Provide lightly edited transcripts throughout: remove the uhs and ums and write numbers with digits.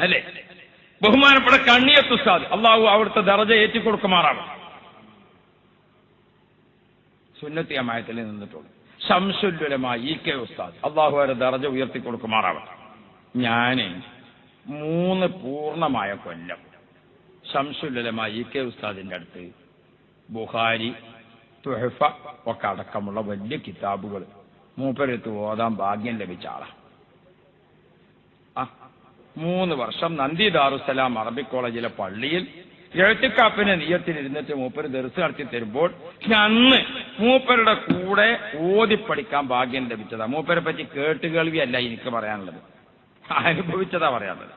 അല്ലേ? ബഹുമാനപ്പെട്ട കണ്ണിയത്ത് ഉസ്താദ്, അള്ളാഹു അവിടുത്തെ ദറജ ഏറ്റിക്കൊടുക്കുമാറാണ്, സുന്നത്തി ജമാഅത്തിൽ നിന്നിട്ടുള്ളൂ. ശംസുൽ ഉലമ EK ഉസ്താദ്, അള്ളാഹു അവരുടെ ദറജ ഉയർത്തിക്കൊടുക്കുമാറാണ്. ഞാന് 3 പൂർണ്ണമായ കൊല്ലം ശംസുൽ ഉലമ EK ഉസ്താദിന്റെ അടുത്ത് ബുഖാരി, തുഹഫ ഒക്കെ അടക്കമുള്ള വലിയ കിതാബുകൾ മൂപ്പരെടുത്ത് ഓതാൻ ഭാഗ്യം ലഭിച്ച ആളാണ്. 3 വർഷം നന്ദി ദാറുസ്സലാം അറബിക് കോളേജിലെ പള്ളിയിൽ എഴുത്തിക്കാപ്പിന്റെ നിയ്യത്തിലിരുന്നിട്ട് മൂപ്പര് ദർസ് നടത്തി തരുമ്പോൾ അന്ന് മൂപ്പരുടെ കൂടെ ഓതിപ്പടിക്കാൻ ഭാഗ്യം ലഭിച്ചതാ. മൂപ്പരെ പറ്റി കേട്ടുകേൾവിയല്ല എനിക്ക് പറയാനുള്ളത്, അനുഭവിച്ചതാ പറയാനുള്ളത്.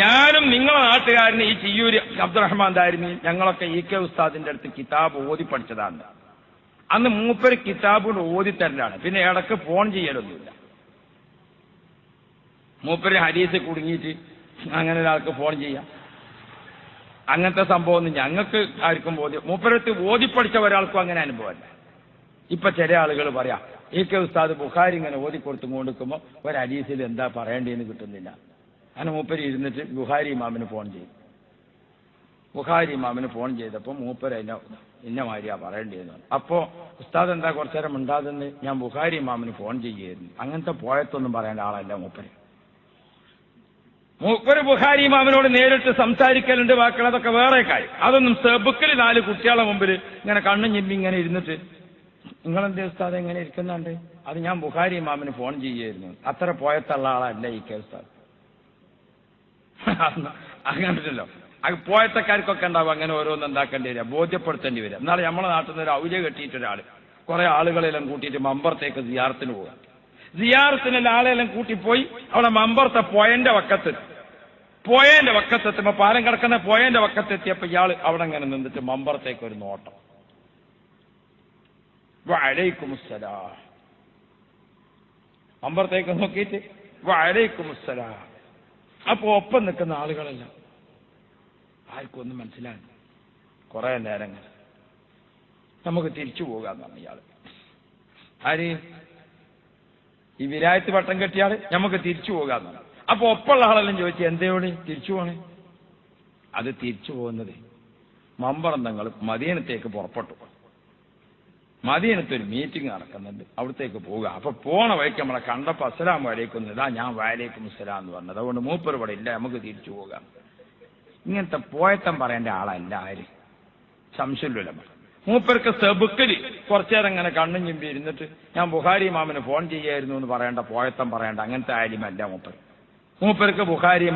ഞാനും നിങ്ങളെ നാട്ടുകാരന് ഈ ചിയ്യൂര് അബ്ദുറഹ്മാൻ ദാരിമി ഞങ്ങളൊക്കെ EK ഉസ്താദിന്റെ അടുത്ത് കിതാബ് ഓതി പഠിച്ചതാണ്. അന്ന് മൂപ്പര് കിതാബ് ഓതിത്തരലാണ്, പിന്നെ ഇടക്ക് ഫോൺ ചെയ്യലൊന്നുമില്ല. മൂപ്പര് ഹദീസ് കുടുങ്ങിയിട്ട് അങ്ങനെ ഒരാൾക്ക് ഫോൺ ചെയ്യാം, അങ്ങനത്തെ സംഭവം ഒന്നും ഞങ്ങൾക്ക് ആർക്കും മൂപ്പരത്ത് ഓതി പഠിച്ച ഒരാൾക്കും അങ്ങനെ അനുഭവമല്ല. ഇപ്പൊ ചില ആളുകൾ പറയാം EK ഉസ്താദ് ബുഖാരി ഇങ്ങനെ ഓതി കൊടുത്തു കൊണ്ടിരിക്കുമ്പോൾ ഒരു ഹദീസിൽ എന്താ പറയേണ്ടതെന്ന് കിട്ടുന്നില്ല. അങ്ങനെ മൂപ്പര് ഇരുന്നിട്ട് ബുഖാരി ഇമാമിന് ഫോൺ ചെയ്തു. ബുഖാരി ഇമാമിന് ഫോൺ ചെയ്തപ്പോൾ മൂപ്പര് ഇന്ന മാതിരിയാ പറയേണ്ടതെന്ന്. അപ്പോ ഉസ്താദ് എന്താ കുറച്ചേരം ഉണ്ടാകുന്നത്, ഞാൻ ബുഖാരി ഇമാമിന് ഫോൺ ചെയ്യായിരുന്നു. അങ്ങനത്തെ പോയത്തൊന്നും പറയേണ്ട ആളല്ല മൂപ്പര്. മൂപ്പര് ബുഖാരി ഇമാമിനോട് നേരിട്ട് സംസാരിക്കലുണ്ട്, വാക്കുകളതൊക്കെ വേറെ കാര്യം. അതൊന്നും സെബുക്കിൽ 4 കുട്ടികളെ മുമ്പിൽ ഇങ്ങനെ കണ്ണും ചിമ്മി ഇങ്ങനെ ഇരുന്നിട്ട് നിങ്ങളെന്തേ ഉസ്താദ് എങ്ങനെ ഇരിക്കുന്നുണ്ട്, അത് ഞാൻ ബുഖാരി ഇമാമിന് ഫോൺ ചെയ്യായിരുന്നു. അത്ര പോയത്തുള്ള ആളല്ല EK ഉസ്താദ്. അങ്ങനല്ലോ പോയത്തക്കാർക്കൊക്കെ ഉണ്ടാവും അങ്ങനെ ഓരോന്ന് എന്താക്കേണ്ടി വരിക, ബോധ്യപ്പെടുത്തേണ്ടി വരിക. എന്നാലും നമ്മളെ നാട്ടിൽ നിന്ന് ഒരു ഔലിയ കെട്ടിയിട്ടൊരാൾ കുറെ ആളുകളെല്ലാം കൂട്ടിയിട്ട് മമ്പറത്തേക്ക് സിയാറത്തിന് പോവുക. സിയാറത്തിനെല്ലാം ആളെല്ലാം കൂട്ടിപ്പോയി അവിടെ മമ്പറത്തെ പോയന്റെ വക്കത്തെത്തുമ്പോ പാലം കിടക്കുന്ന പോയന്റെ വക്കത്തെത്തിയപ്പോ ഇയാൾ അവിടെ അങ്ങനെ നിന്നിട്ട് മമ്പറത്തേക്ക് ഒരു നോട്ടം, വഅലൈക്കുമുസ്സലാം. മമ്പറത്തേക്ക് നോക്കിയിട്ട് വഅലൈക്കുമുസ്സലാം. അപ്പൊ ഒപ്പം നിൽക്കുന്ന ആളുകളെല്ലാം ആർക്കും ഒന്നും മനസ്സിലായി. കുറെ നേരങ്ങൾ നമുക്ക് തിരിച്ചു പോകാന്ന് പറഞ്ഞു ഇയാള്. ആര്? ഈ വിലായത്ത് പട്ടം കെട്ടിയാള് നമുക്ക് തിരിച്ചു പോകാന്ന് പറഞ്ഞു. അപ്പൊ ഒപ്പമുള്ള ആളെല്ലാം ചോദിച്ചു എന്തേയോട് തിരിച്ചു പോണേ? അത് തിരിച്ചു പോകുന്നത് മമ്പറന്തങ്ങൾ മദീനത്തേക്ക് പുറപ്പെട്ടു. മദീനത്തൊരു മീറ്റിംഗ് നടക്കുന്നുണ്ട്, അവിടത്തേക്ക് പോവുക. അപ്പൊ പോണ വഴിക്ക് നമ്മളെ കണ്ടപ്പോ അസ്സലാമു അലൈക്കും ഇതാ ഞാൻ വഅലൈക്കും അസ്സലാം എന്ന് പറഞ്ഞത്. അതുകൊണ്ട് മൂപ്പര് ഇവിടെ ഇല്ല, നമുക്ക് തിരിച്ചു പോകാം. ഇങ്ങനത്തെ പോയത്തം പറയേണ്ട ആളല്ല ആര്? ശംസുൽ ഉലമ. മൂപ്പർക്ക് സെബുക്കിൽ കുറച്ചേരം ഇങ്ങനെ കണ്ണും ചിമ്പി ഇരുന്നിട്ട് ഞാൻ ബുഖാരി ഇമാമിന് ഫോൺ ചെയ്യായിരുന്നു എന്ന് പറയേണ്ട, പോയത്തം പറയേണ്ട അങ്ങനത്തെ ആലിമല്ല മൂപ്പർ. മൂപ്പർക്ക് ബുഖാരി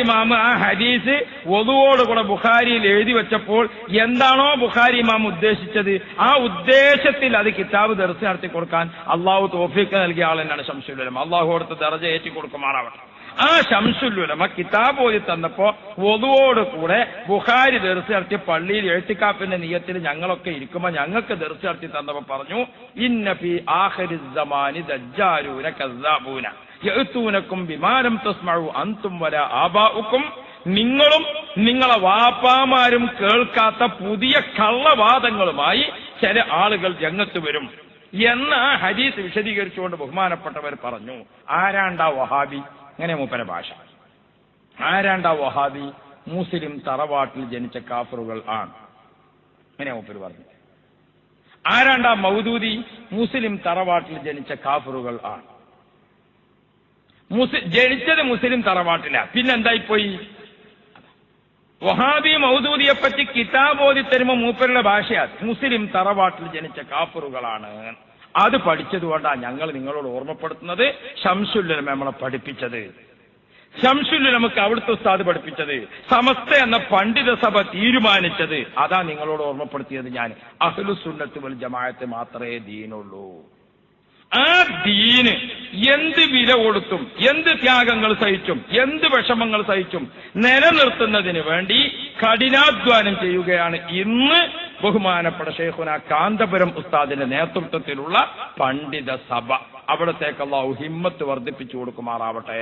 ഇമാം ആ ഹദീസ് വദുവോടുകൂടെ ബുഖാരിയിൽ എഴുതി വെച്ചപ്പോൾ എന്താണോ ബുഖാരി ഇമാം ഉദ്ദേശിച്ചത് ആ ഉദ്ദേശത്തിൽ അത് കിതാബ് ദർസ് നടത്തി കൊടുക്കാൻ അള്ളാഹു തൗഫീഖ് നൽകിയ ആൾ തന്നെയാണ് ശംസുൽ ഉലമ. അള്ളാഹു അവിടുത്തെ ദർജ ഏറ്റി കൊടുക്കുമാറാവട്ടെ. ആ ശംസുൽ ഉലമ കിതാബ് ഓതി തന്നപ്പോ വദുവോട് കൂടെ ബുഖാരി ദർസ് നടത്തി പള്ളിയിൽ എഴുത്തിക്കാപ്പിന്റെ നിയത്തിൽ ഞങ്ങളൊക്കെ ഇരിക്കുമ്പോ ഞങ്ങൾക്ക് ദർസ് നടത്തി തന്നപ്പോ പറഞ്ഞു ഇന്ന ഫീ ആഖിരിസ് സമാനി ദജ്ജാലൂന കസ്സാബൂന യഅ്തൂനകും ബിമാലം തസ്മഉ അൻതും വലാ ആബാഉകും, നിങ്ങളും നിങ്ങളെ വാപ്പാമാരും കേൾക്കാത്ത പുതിയ കള്ളവാദങ്ങളുമായി ചില ആളുകൾ രംഗത്ത് വരും എന്ന ഹദീസ് വിശദീകരിച്ചുകൊണ്ട് ബഹുമാനപ്പെട്ടവർ പറഞ്ഞു. ആരാണ്ടാ വഹാബി? അങ്ങനെ മൂപ്പര ഭാഷ. ആരാണ്ടാ വഹാബി? മുസ്ലിം തറവാട്ടിൽ ജനിച്ച കാഫറുകൾ ആണ്. അങ്ങനെ മൂപ്പര് പറഞ്ഞു. ആരാണ്ടാ മൗദൂദി? മുസ്ലിം തറവാട്ടിൽ ജനിച്ച കാഫറുകൾ ആണ്. ജനിച്ചത് മുസ്ലിം തറവാട്ടില, പിന്നെന്തായിപ്പോയി? വഹാബി മൗദൂദിയെ പറ്റി കിതാബ് ഓതി തരുമ്പോ മൂപ്പരുടെ ഭാഷയാണ് മുസ്ലിം തറവാട്ടിൽ ജനിച്ച കാഫറുകളാണ്. അത് പഠിച്ചതുകൊണ്ടാണ് ഞങ്ങൾ നിങ്ങളോട് ഓർമ്മപ്പെടുത്തുന്നത്. ശംസുൽ ഉലമ നമ്മളെ പഠിപ്പിച്ചത്, ശംസുൽ ഉലമക്ക് അവിടുത്തെ ഉസ്താദ് പഠിപ്പിച്ചത്, സമസ്ത എന്ന പണ്ഡിത സഭ തീരുമാനിച്ചത്, അതാ നിങ്ങളോട് ഓർമ്മപ്പെടുത്തിയത്. ഞാൻ അഹ്ലുസ് സുന്നത്ത് വൽ ജമാഅത്ത് മാത്രമേ ദീനുള്ളൂ. ആ ദീന് എന്ത് വില കൊടുത്തും എന്ത് ത്യാഗങ്ങൾ സഹിച്ചും എന്ത് വിഷമങ്ങൾ സഹിച്ചും നിലനിർത്തുന്നതിന് വേണ്ടി കഠിനാധ്വാനം ചെയ്യുകയാണ് ഇന്ന് ബഹുമാനപ്പെട്ട ശൈഖുന കാന്തപുരം ഉസ്താദിന്റെ നേതൃത്വത്തിലുള്ള പണ്ഡിത സഭ. അവിടത്തേക്ക് അല്ലാഹു ഹിമ്മത്ത് വർദ്ധിപ്പിച്ചു കൊടുക്കുമാറാവട്ടെ.